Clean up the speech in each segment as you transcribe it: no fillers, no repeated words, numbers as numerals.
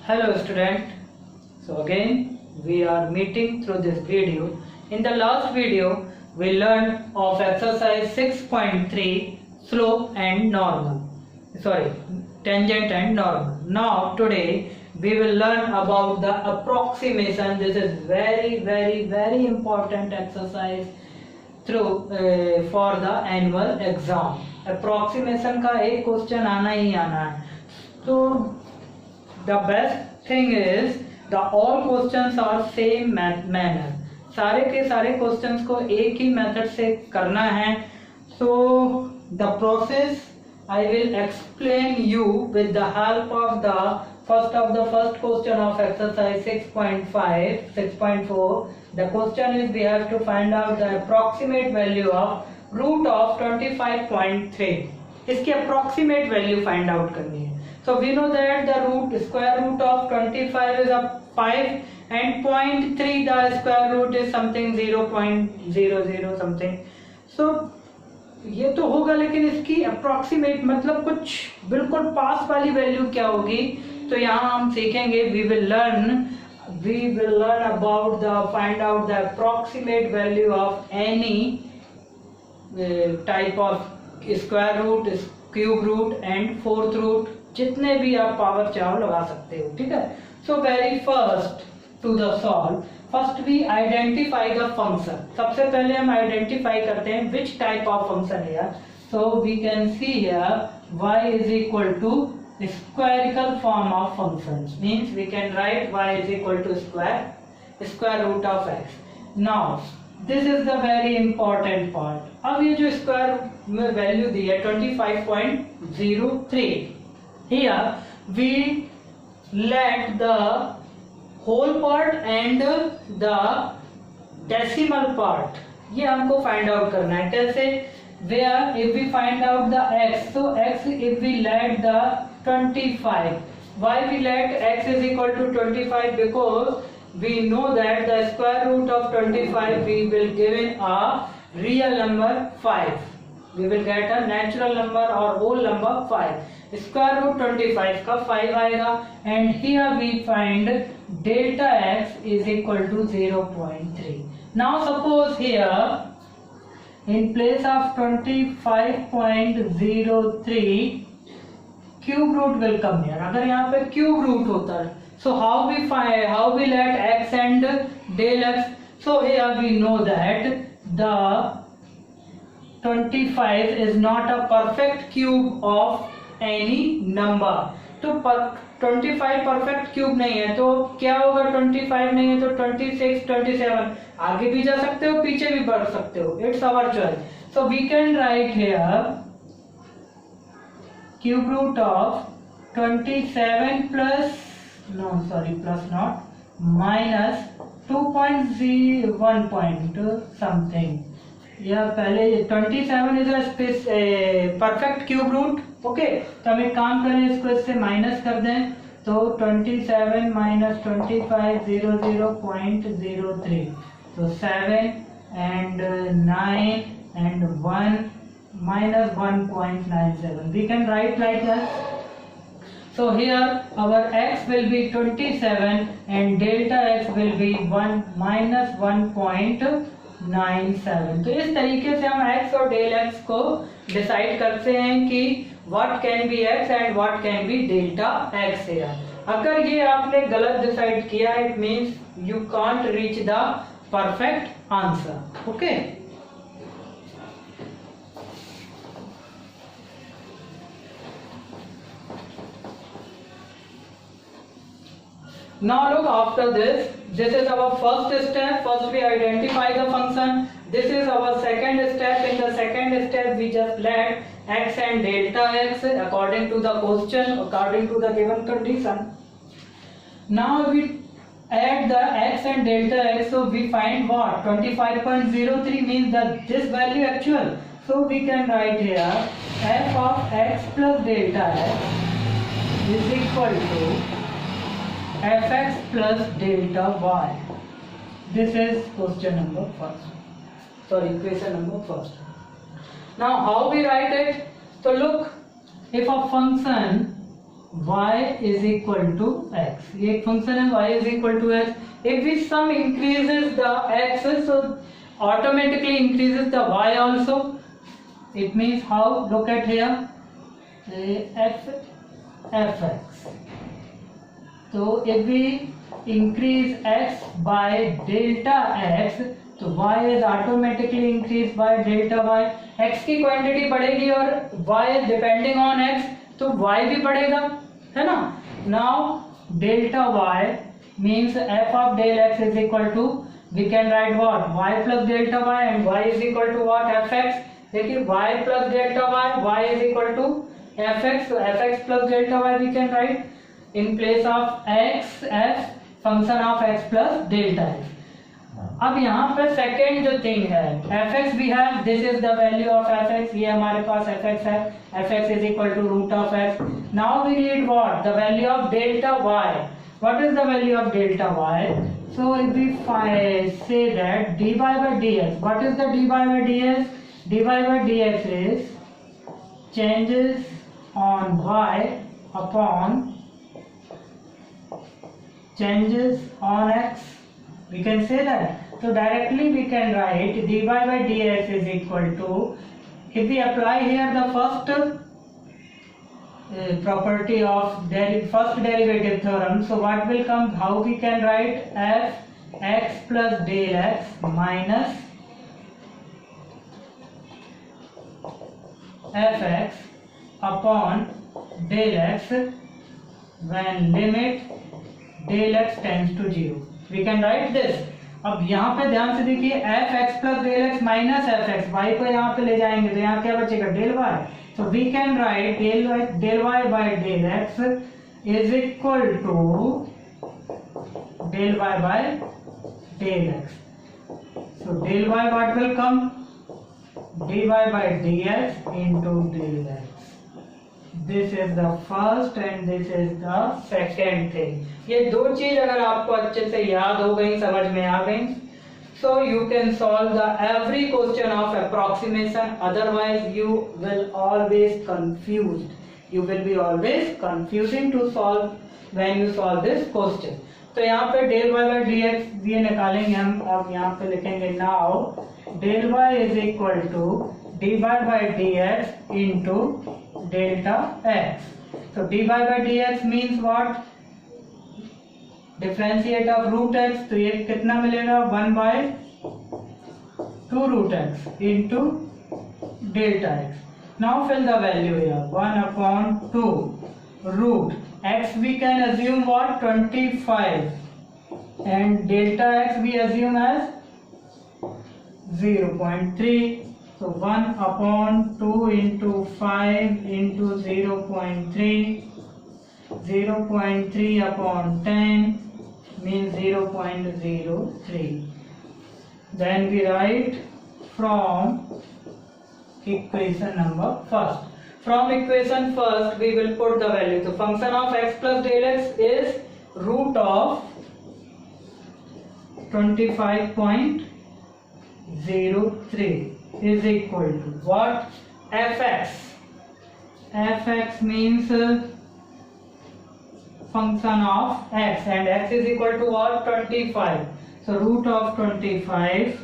Hello student. So again we are meeting through this video. In the last video we learned of exercise 6.3 slope and normal. Tangent and normal. Now today we will learn about the approximation. This is very important exercise through for the annual exam. Approximation का एक question आना ही आना है. So the best thing is the all questions are same manner. सारे के सारे questions को एक ही method से करना है. So the process I will explain you with the help of the first question of exercise 6.4. The question is we have to find out the approximate value of root of 25.3. इसकी approximate value find out करनी है. So we know that the square root of 25 is 5 and 0.3 the square root is something 0.00 something. So ये तो होगा, लेकिन इसकी approximate मतलब कुछ बिल्कुल पास वाली वैल्यू क्या होगी, तो यहाँ हम सीखेंगे. We will learn about the find out the approximate value of any type of square root, cube root and fourth root, जितने भी आप पावर चाहो लगा सकते हो. ठीक है. So very first to the solve, first we identify the function. सबसे पहले हम आइडेंटिफाई करते हैं विच टाइप ऑफ फंक्शन है. So we can see here y is equal to squarical form of functions, means we can write y is equal to square root of x. Now this is the very important part. अब ये जो square में value दी है 25.03, here we let the whole part and the decimal part, ये हमको find out करना है. कैसे? where if we find out the x, so x if we let the 25, why we let x is equal to 25, because we know that the square root of 25 we will given a real number 5. We will get a natural number or whole number 5. Square root 25 का 5 आएगा, and here we find delta x is equal to 0.3. Now suppose here in place of 25.03 cube root will come here. अगर यहाँ पे cube root होता है, so how we let x and del x. So here we know that the 25 is not a perfect cube of any number. तो 25 perfect cube नहीं है, तो क्या होगा? 25 नहीं है तो 26, 27, आगे भी जा सकते हो, पीछे भी बढ़ सकते हो. It's our choice. So we can write here cube root of 27 minus 2.01 point something. या पहले 27 is a perfect cube root. Okay, तो हम एक काम करें, इसको इससे माइनस कर दें, तो 27 माइनस 25 0.03, तो 7 and 9 and 1 minus 1.97. We can write like that. So here our x will be 27 and delta x will be 1 minus 1.97. तो इस तरीके से हम x और डेल x को डिसाइड करते हैं कि what can be x and what can be delta x here. अगर ये आपने गलत डिसाइड किया, it means you can't reach the perfect answer. Okay. Now look, after this is our first step. First we identify the function. This is our second step. In the second step we just let x and delta x according to the question, according to the given condition. Now we add the x and delta x, so we find what? 25.03 means that this value actual. So we can write here f of x plus delta x is equal to fx plus delta y. This is question number first. Equation number first. Now how we write it? So look, if a function y is equal to x. ये एक function है y is equal to x. If we sum increases the x, so automatically increases the y also. It means how? Look at here, fx. So if we increase x by delta x, तो y is automatically increased by delta y. x की quantity बढ़ेगी और y depending on x, तो y भी बढ़ेगा, है ना. Now delta y means f of del x is equal to, we can write what, y plus delta y, and y is equal to what, fx. देखिए y plus delta y is equal to fx, so fx plus delta y we can write in place of x as function of x plus delta x. अब यहाँ पे second जो thing है fx भी है, this is the value of fx, ये हमारे पास fx है, fx is equal to root of x. Now we need what, the value of delta y. What is the value of delta y? So if we say that dy by dx, what is the dy by dx? dy by dx is changes on y upon changes on x. We can say that. So directly we can write dy by dx is equal to, if we apply here the first property of first derivative theorem, so what will come, how we can write, f x plus del x minus fx upon del x when limit del x tends to 0. We can write this. अब यहाँ पे ध्यान से देखिए, f x plus del x minus f x, y को यहाँ पे ले जाएंगे तो यहाँ क्या बचेगा, डेल वाई. तो we can write del y by del x is equal to del y by del x. So del y what will come, dy by dx into del x. This is the first and this is the second thing. ये दो चीज अगर आपको अच्छे से याद हो गई, समझ में आ गई, so you can solve the every question of approximation. Otherwise you will always confused. You will be always confusing to solve when you solve this question. तो यहाँ पे del y by dx ये निकालेंगे हम. अब यहाँ पे लिखेंगे now del y is equal to dy by dx into delta x. So dy by dx means what? Differentiate of root x. तो ये कितना मिलेगा, 1 by 2 root x into delta x. Now fill the value here, 1 upon 2 root x we can assume what, 25, and delta x we assume as 0.3. So 1 upon 2 into 5 into 0.3, 0.3 upon 10 means 0.03. Then we write from equation number first. From equation first we will put the value. So function of x plus del x is root of 25.03 is equal to what, fx. fx means function of x, and x is equal to what, 25. So root of 25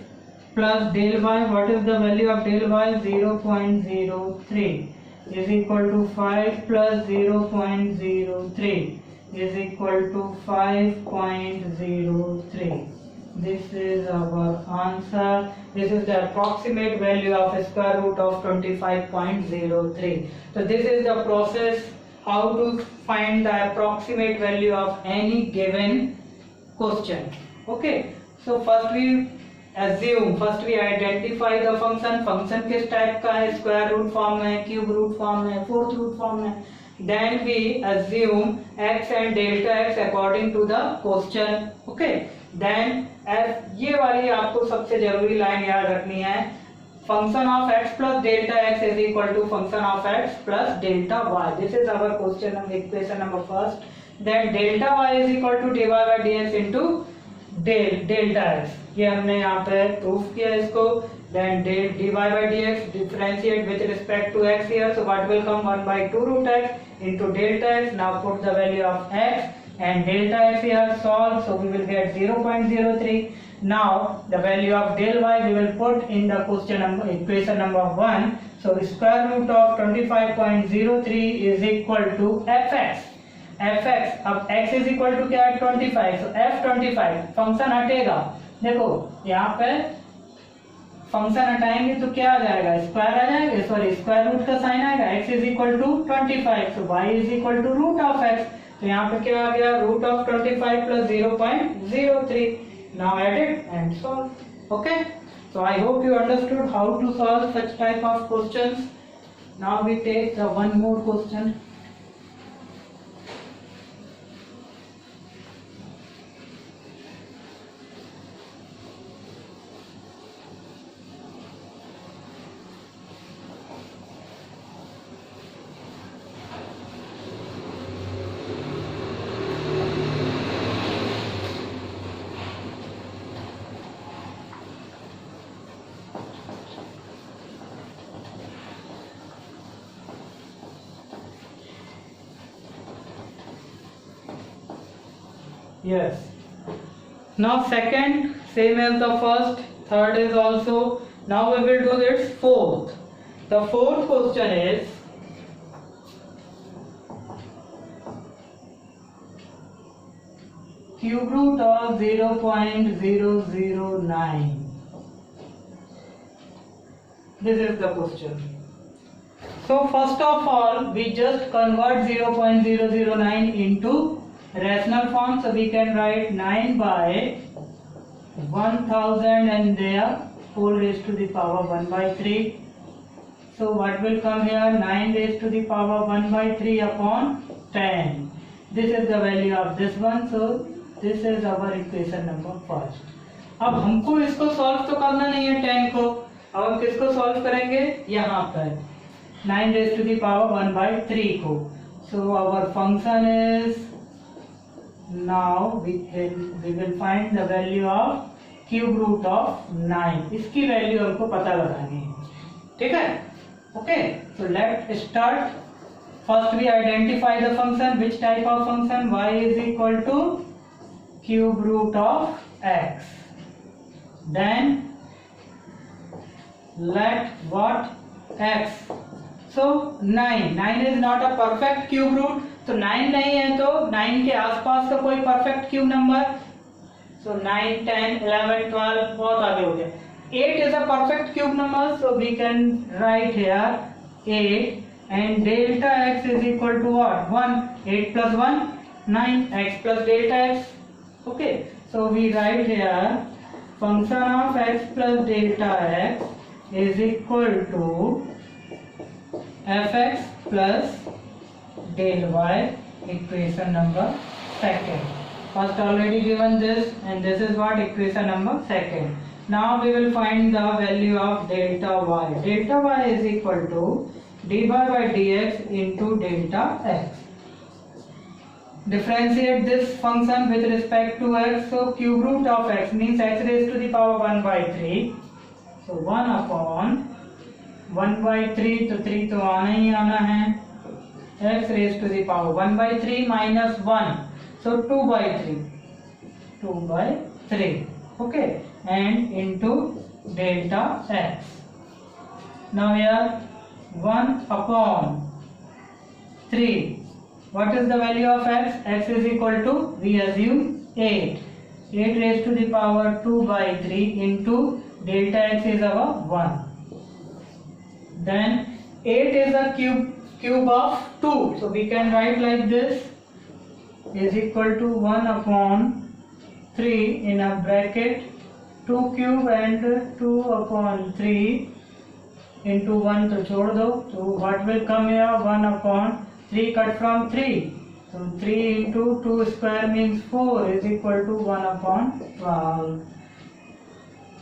plus del y, what is the value of del y, 0.03 is equal to 5 plus 0.03 is equal to 5.03. This is our answer. This is the approximate value of square root of 25.03. So this is the process how to find the approximate value of any given question. Okay. So first we assume, first we identify the function. Function किस type का है, square root form में, cube root form में, fourth root form में. Then we assume x and delta x according to the question. Okay. Then ये वाली आपको सबसे जरूरी लाइन याद रखनी है, function of x plus delta x is equal to function of x plus delta y. This is our question number, equation number first. Then delta y is equal to dy by dx into delta x. ये हमने यहाँ पे proof किया इसको. Then dy by dx differentiate with respect to x here. So what will come, 1 by 2 root x into delta x. Now put the value of x and delta x here, solve, so we will get 0.03. Now the value of del y we will put in the equation number 1. So square root of 25.03 is equal to fx. fx, अब x is equal to क्या है 25, so f25 function हटेगा, देखो यहाँ पे function हटाएंगे तो क्या आ जाएगा, स्क्वायर आ जाएगा, सॉरी स्क्वायर रूट का साइन आएगा, x is equal to 25, so y is equal to root of x, तो यहाँ पे क्या आ गया root of 25 plus 0.03. Now add it and solve. Okay, so I hope you understood how to solve such type of questions. Now we take the one more question. Yes. Now second, same as the first, third is also. Now we will do this fourth. The fourth question is cube root of 0.009. This is the question. So first of all, we just convert 0.009 into rational form, so we can write 9 by 1000 and there 4 raised to the power 1 by 3. So what will come here, 9 raised to the power 1 by 3 upon 10. This is the value of this one, so this is our equation number first. अब हमको इसको solve तो करना नहीं है 10 को, अब हम किसको सॉल्व करेंगे, यहाँ पर 9 raised to the power 1 by 3 को. So our function is, now we will find the value of cube root of 9. इसकी वैल्यू हमको पता लगानी है, ठीक है. Okay, so let's start. First we identify the function. Which type of function? Y is equal to cube root of x. Then let what x. So 9 is not a perfect cube root, तो 9 नहीं है तो 9 के आसपास का कोई perfect cube number, सो 9, 10, 11, 12 बहुत आगे हो गया. 8 is a perfect cube number, so we can write here 8 and delta x is equal to what, 1. 8 plus 1, 9, x plus delta x. Okay, so we write here function of x plus delta x is equal to fx plus del y, equation number second. First already given this, and this is what equation number second. Now we will find the value of delta y. Delta y is equal to dy by dx into delta x. Differentiate this function with respect to x. So cube root of x means x raised to the power 1 by 3. So 1 upon 1 by 3, तो 3 तो आना ही आना है, x raised to the power 1 by 3 minus 1, so 2 by 3, okay, and into delta x. Now here 1 upon 3, what is the value of x? X is equal to, we assume 8 raised to the power 2 by 3 into delta x is our 1. Then 8 is a cube of 2, so we can write like this, is equal to 1 upon 3 in a bracket 2 cube and 2 upon 3 into 1 तो छोड़ दो, so what will come here, 1 upon 3 cut from 3, so 3 into 2 square means 4 is equal to 1 upon 12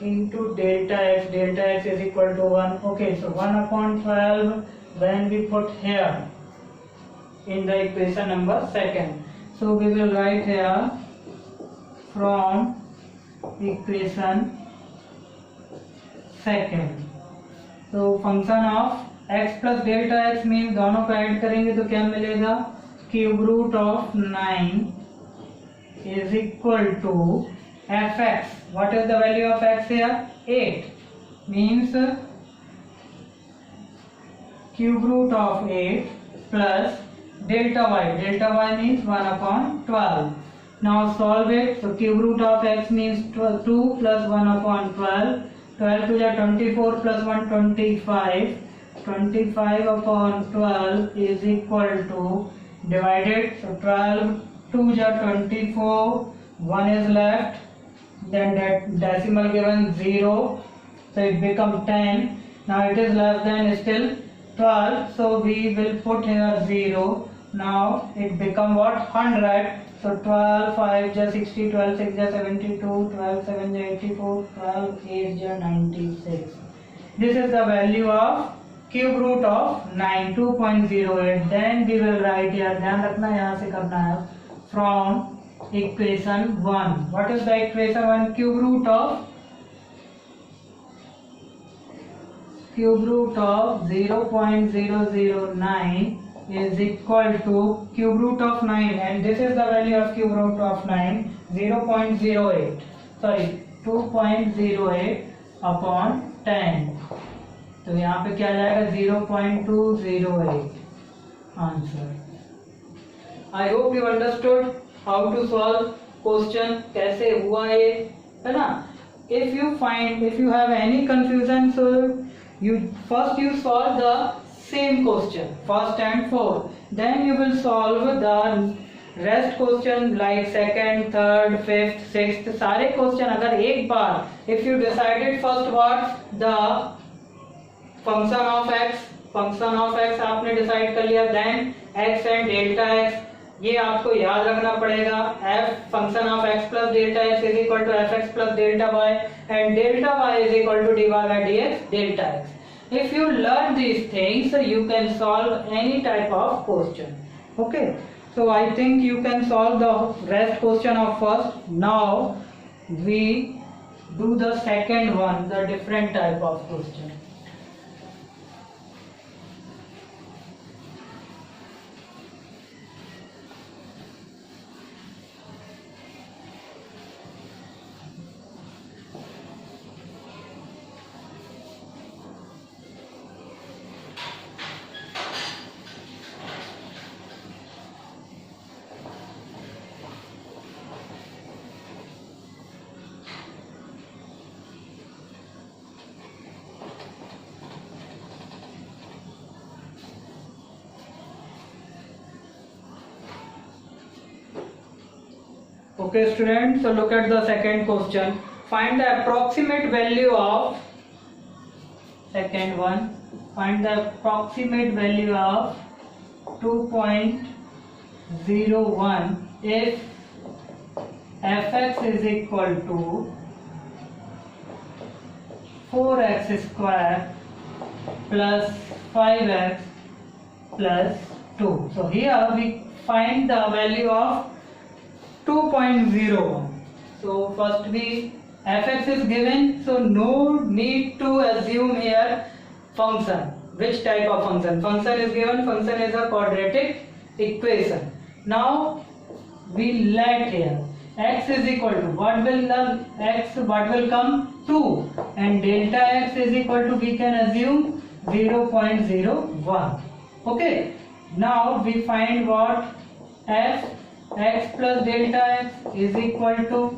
into delta x is equal to 1. Okay, so 1 upon 12 when we put here in the equation number second. So we will write here from equation second. So function of x plus delta x mean दोनों को add करेंगे तो क्या मिलेगा, cube root of 9 is equal to fx. What is the value of x here? 8 means cube root of 8 plus delta y. Delta y means 1 upon 12. Now solve it. So cube root of x means 2 plus 1 upon 12. 12 to the 24 plus 1 25. 25 upon 12 is equal to divided. So 12 2 the 24. 1 is left. Then that decimal given 0. So it becomes 10. Now it is less than still 12. So we will put here 0. Now it become what? 100. So 12 5 is 60, 12 6 is 72, 12 7 is 84, 12 8 is 96. This is the value of cube root of 9, 2.08. Then we will write here, ध्यान रखना यहाँ से करना है, from equation 1. What is the equation 1? Cube root of 0.009 is equal to cube root of 9, and this is the value of cube root of 9, 0.08, sorry 2.08 upon 10. तो यहाँ पे क्या जाएगा, 0.208 answer. I hope you understood how to solve question, कैसे हुआ ये, है ना. If you have any confusion, so you first solve the same question, first and fourth, then you will solve the rest question like second, third, fifth, sixth. सारे question अगर एक बार, if you decided first what the function of x आपने decide कर लिया, then x and delta x, ये आपको याद रखना पड़ेगा. f function of x plus delta x is equal to fx plus delta y, and delta y is equal to dy by dx delta x. If you learn these things, you can solve any type of question. Okay, so I think you can solve the rest question of first. Now we do the second one, the different type of question. Okay students, so look at the second question. Find the approximate value of, second one, find the approximate value of 2.01 if fx is equal to 4x square plus 5x plus 2. So here we find the value of 2.01. So first fx is given, so no need to assume here function. Which type of function? Function is given, function is a quadratic equation. Now we let here x is equal to, what will come? 2, and delta x is equal to, we can assume 0.01. Okay, now we find what? X plus delta x is equal to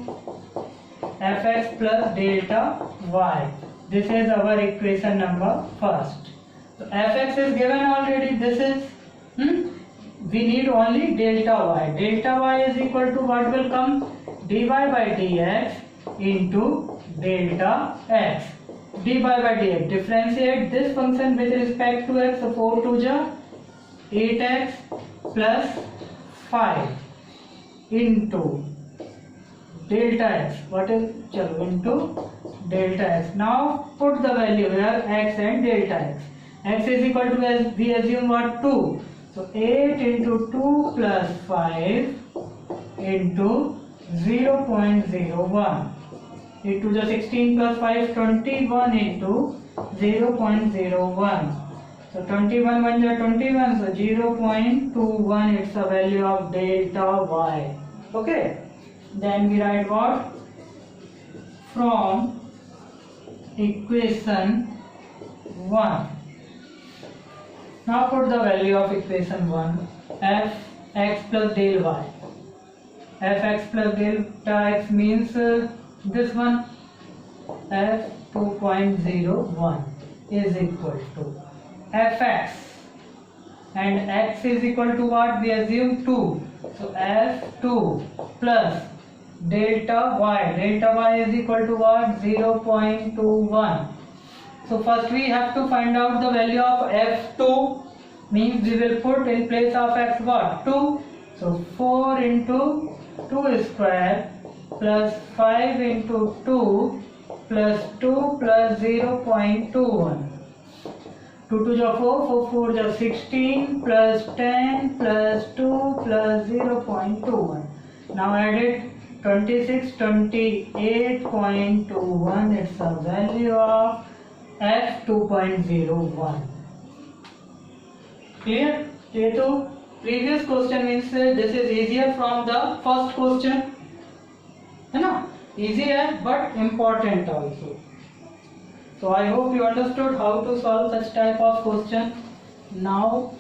fx plus delta y. This is our equation number first. So fx is given already. This is we need only delta y. Delta y is equal to, what will come? dy by dx into delta x. dy by dx. Differentiate this function with respect to x. So 4 to the 8x plus 5 into delta x. What is into delta x. Now put the value here, x and delta x. X is equal to, as we assume what? 2. So 8 into 2 plus 5 into 0.01 into the 16 plus 5, 21 into 0.01 So 21 1 is 21, so 0.21 it's a value of delta y. Okay, then we write what? From equation 1. Now put the value of equation 1, f(x plus del y). Fx plus delta x means this one, f 2.01 is equal to fx, and x is equal to what? We assume 2, so f2 plus delta y is equal to what? 0.21. So first we have to find out the value of f2, means we will put in place of x what? 2, so 4 into 2 square plus 5 into 2 plus 2 plus 0.21. 2 to the 4, 4 the 16 plus 10 plus 2 plus 0.21. Now add it, 26, 28.21. It's a value of f 2.01. Clear? ये तो previous question means this is easier from the first question, है ना? Easier but important also. So I hope you understood how to solve such type of question. Now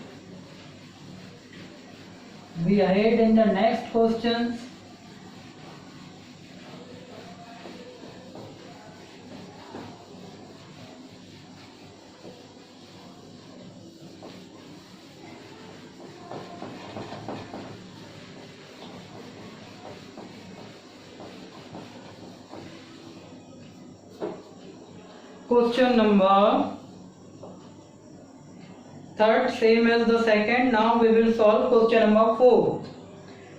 we ahead in the next questions. Question number third, same as the second. Now we will solve question number 4.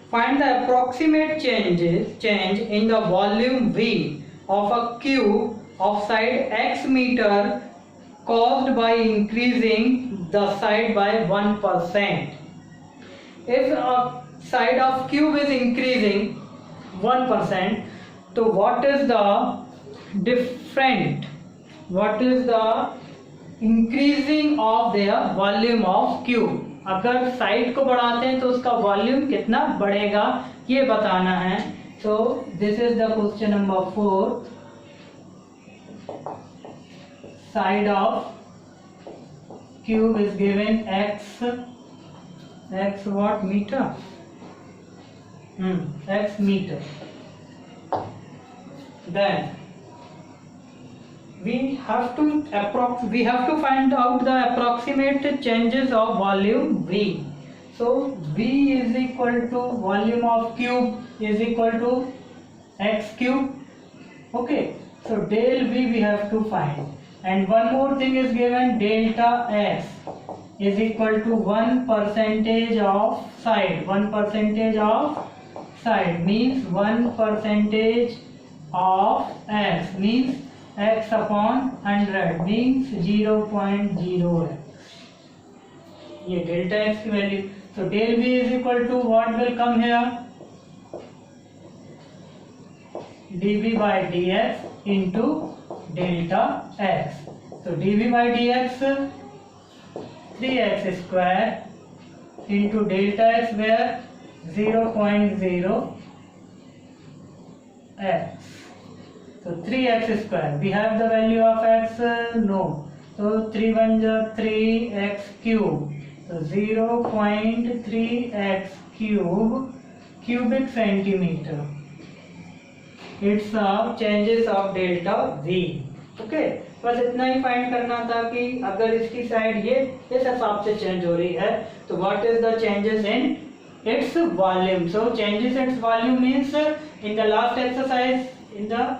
Find the approximate change in the volume V of a cube of side x meter caused by increasing the side by 1%. If a side of cube is increasing 1%, so what is the increasing of their volume of cube? अगर side को बढ़ाते हैं तो उसका volume कितना बढ़ेगा ये बताना है. So this is the question number 4. Side of cube is given x what meter? X meter. Then we have to find out the approximate changes of volume V. So V is equal to volume of cube is equal to x cube. Okay, so del V we have to find, and one more thing is given, delta x is equal to 1% of side. 1% of side means 1% of x means x upon 100 means 0.0x. ये delta x की value. So del V is equal to what will come here? dV by dx into delta x. So dV by dx 3x square into delta x where 0.0x. So 3x square. We have the value of x? No. So 3 1 is 3x cube. So 0.3x cube cubic centimeter. It's a changes of delta V. Okay. बस इतना ही find करना था कि अगर इसकी side ये इस हिसाब से चेंज हो रही है तो what is the changes in its volume. So changes its volume means in the last exercise, in the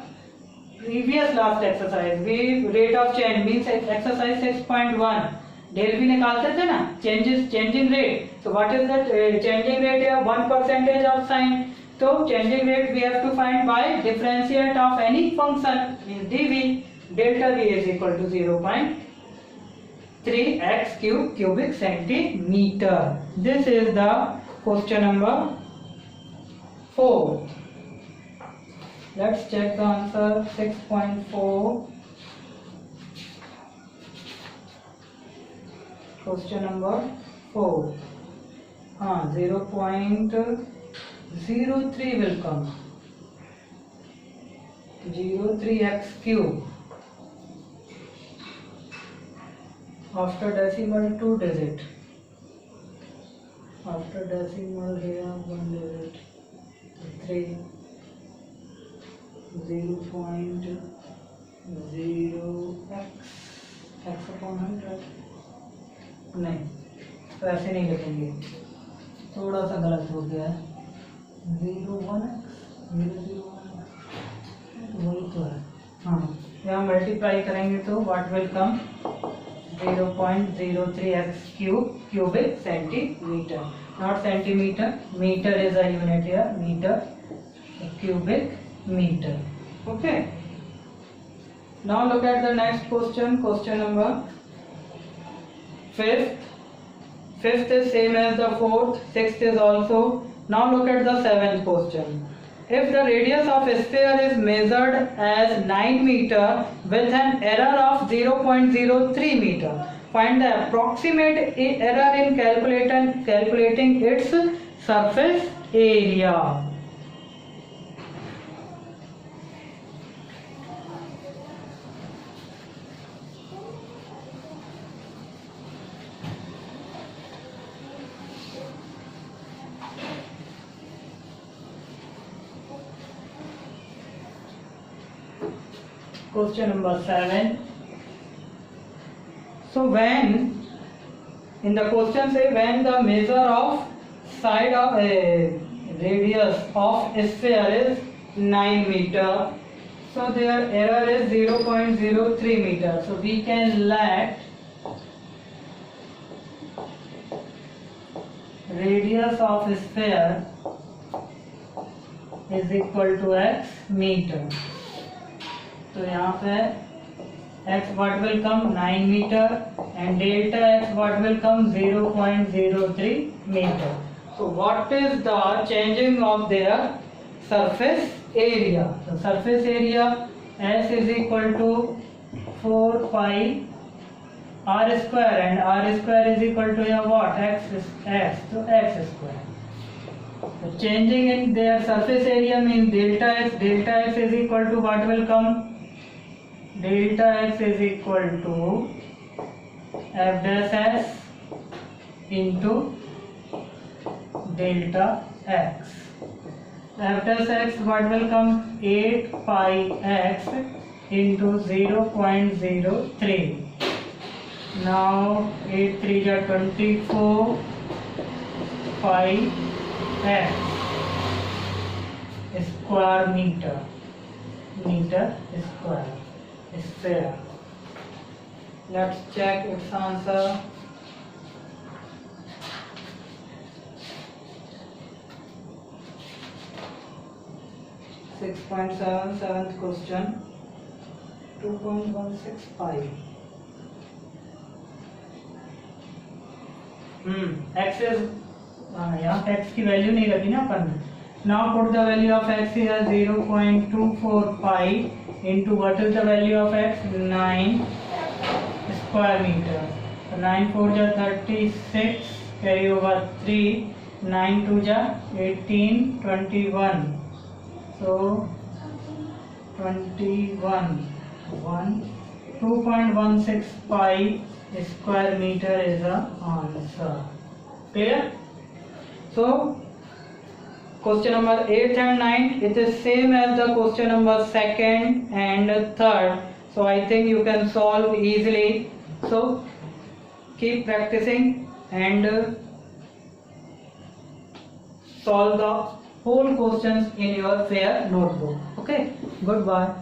previous last exercise, we rate of change means exercise 6.1 del V निकालते थे ना, changing rate. So what is the changing rate here? 1% of sign. So changing rate we have to find by differentiate of any function means dV. Delta V is equal to 0.3x cube cubic centimeter. This is the question number 4. Let's check the answer. 6.4. Question number 4. 0.03 will come. 03x cube. After decimal 2 digit. After decimal here 1 digit. 3. 0.0x x upon 100. नहीं, तो ऐसे नहीं लिखेंगे, थोड़ा सा गलत हो गया है. 0.1x 0.01 वही तो है. हाँ, यहाँ मल्टीप्लाई करेंगे तो what will come 0.03x cubic centimeter, not centimeter. Meter is a unit here. Meter, cubic meter. Okay. Now look at the next question. Question number 5th. 5th is same as the 4th. 6th is also. Now look at the 7th question. If the radius of a sphere is measured as 9 meter with an error of 0.03 meter, find the approximate error in calculating its surface area. Question number 7. So when in the question say when the measure of side of a radius of a sphere is 9 meter, so their error is 0.03 meter. So we can let radius of a sphere is equal to x meter. तो यहाँ पे x what will come 9 meter and delta x what will come 0.03 meter. So what is the changing of their surface area? So surface area S is equal to 4 pi r square and r square is equal to your what? X, so x square. So changing in their surface area means delta x is equal to what will come? Delta x is equal to f dash s into delta x. F dash x what will come? 8 pi x into 0.03. Now 8 3 are 24 pi x square meter square sphere. Let's check its answer. Seventh question. 2.165. X is यहाँ x की value नहीं रखी ना अपन ने. Now put the value of x here 0.24 pi into what is the value of x? 9 square meter. So 9 4 ja 36, carry over 3, 9 2 ja 18, 21. So 21, 2.16 pi square meter is the answer. Clear? So question number 8 and 9 it is same as the question number 2nd and 3rd. So I think you can solve easily. So keep practicing and solve the whole questions in your fair notebook. Okay, goodbye.